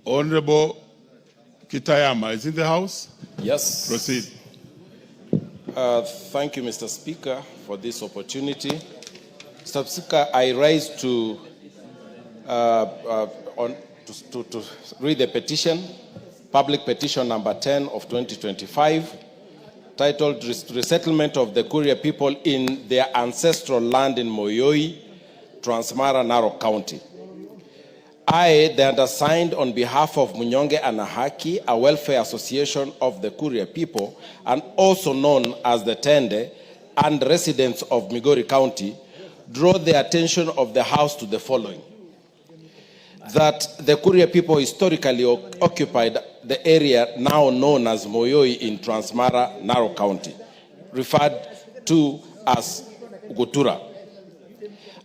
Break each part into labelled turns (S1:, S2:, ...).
S1: Honorable Kitayama is in the house?
S2: Yes.
S1: Proceed.
S2: Thank you, Mr. Speaker, for this opportunity. Mr. Speaker, I rise to read the petition, public petition number 10 of 2025, titled Resettlement of the Kuria People in Their Ancestral Land in MUYUYI, Transmara, Narok County. I, the undersigned, on behalf of Munyonge Anahaki, a welfare association of the Kuria people, and also known as the Tende, and residents of Migori County, draw the attention of the House to the following. That the Kuria people historically occupied the area now known as MUYUYI in Transmara, Narok County, referred to as Gutura.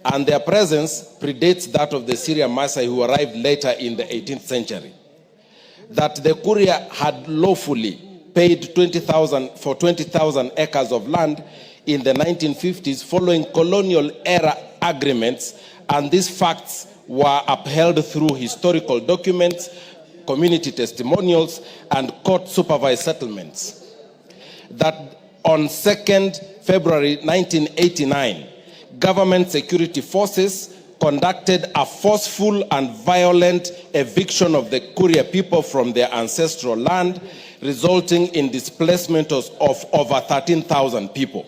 S2: And their presence predates that of the Syrian Maasai who arrived later in the 18th century. That the Kuria had lawfully paid 20,000 for 20,000 acres of land in the 1950s following colonial era agreements, and these facts were upheld through historical documents, community testimonials, and court-supervised settlements. That on 2nd February 1989, government security forces conducted a forceful and violent eviction of the Kuria people from their ancestral land, resulting in displacement of over 13,000 people,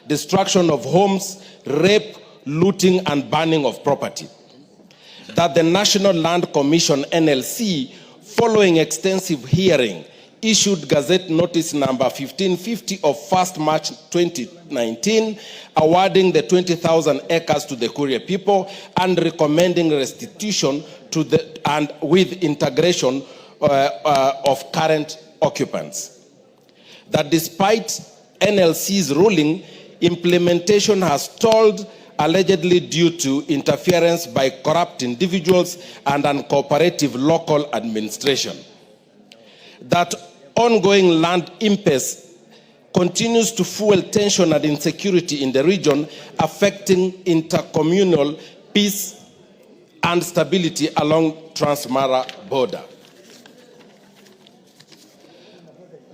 S2: destruction of homes, rape, looting, and burning of property. That the National Land Commission, NLC, following extensive hearing, issued Gazette Notice number 1550 of 1st March 2019, awarding the 20,000 acres to the Kuria people and recommending restitution to the and with integration of current occupants. That despite NLC's ruling, implementation has stalled, allegedly due to interference by corrupt individuals and uncooperative local administration. That ongoing land impasse continues to fuel tension and insecurity in the region, affecting intercommunal peace and stability along Transmara border.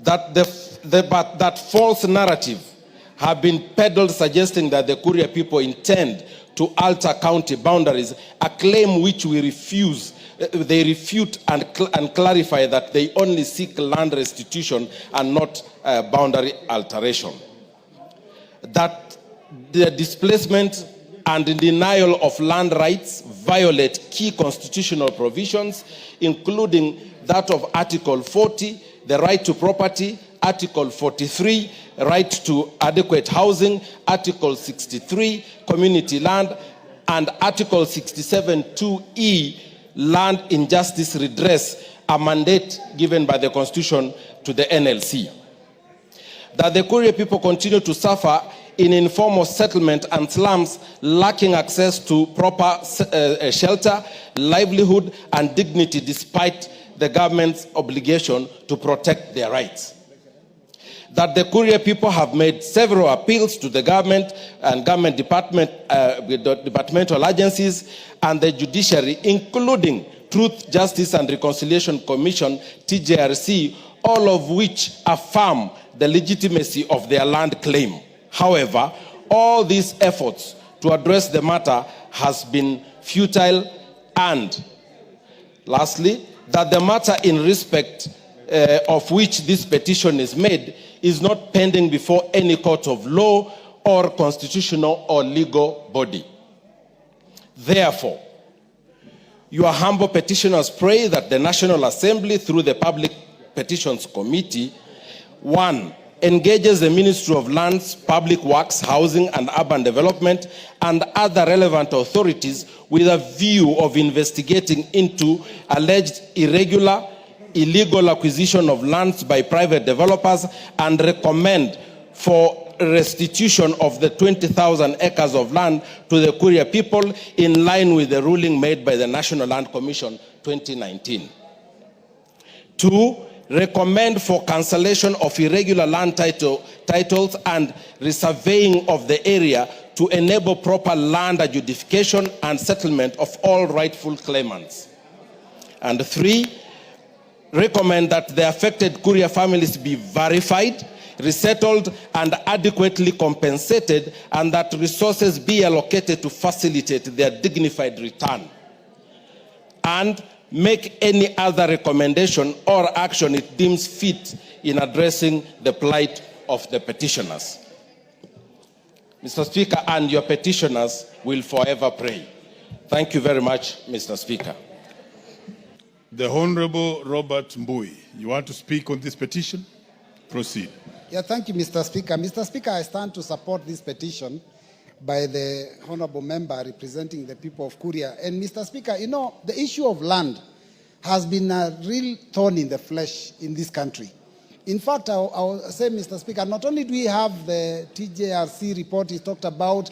S2: That that false narrative have been peddled suggesting that the Kuria people intend to alter county boundaries, a claim which we refuse. They refute and clarify that they only seek land restitution and not boundary alteration. That the displacement and denial of land rights violate key constitutional provisions, including that of Article 40, the right to property, Article 43, right to adequate housing, Article 63, community land, and Article 67(2)(e), land injustice redress, a mandate given by the Constitution to the NLC. That the Kuria people continue to suffer in informal settlement and slums, lacking access to proper shelter, livelihood, and dignity despite the government's obligation to protect their rights. That the Kuria people have made several appeals to the government and government departmental agencies and the judiciary, including Truth, Justice and Reconciliation Commission, TJRC, all of which affirm the legitimacy of their land claim. However, all these efforts to address the matter has been futile, and lastly, that the matter in respect of which this petition is made is not pending before any court of law or constitutional or legal body. Therefore, your humble petitioners pray that the National Assembly, through the Public Petitions Committee, 1, engages the Ministry of Lands, Public Works, Housing and Urban Development and other relevant authorities with a view of investigating into alleged irregular, illegal acquisition of lands by private developers and recommend for restitution of the 20,000 acres of land to the Kuria people in line with the ruling made by the National Land Commission 2019. 2, recommend for cancellation of irregular land titles and resurveying of the area to enable proper land adjudication and settlement of all rightful claimants. And 3, recommend that the affected Kuria families be verified, resettled, and adequately compensated, and that resources be allocated to facilitate their dignified return. And make any other recommendation or action it deems fit in addressing the plight of the petitioners. Mr. Speaker, and your petitioners will forever pray. Thank you very much, Mr. Speaker.
S1: The Honorable Robert MUYUYI, you want to speak on this petition? Proceed.
S3: Yeah, thank you, Mr. Speaker. Mr. Speaker, I stand to support this petition by the honorable member representing the people of Kuria. And Mr. Speaker, you know, the issue of land has been a real thorn in the flesh in this country. In fact, I'll say, Mr. Speaker, not only do we have the TJRC report, it talked about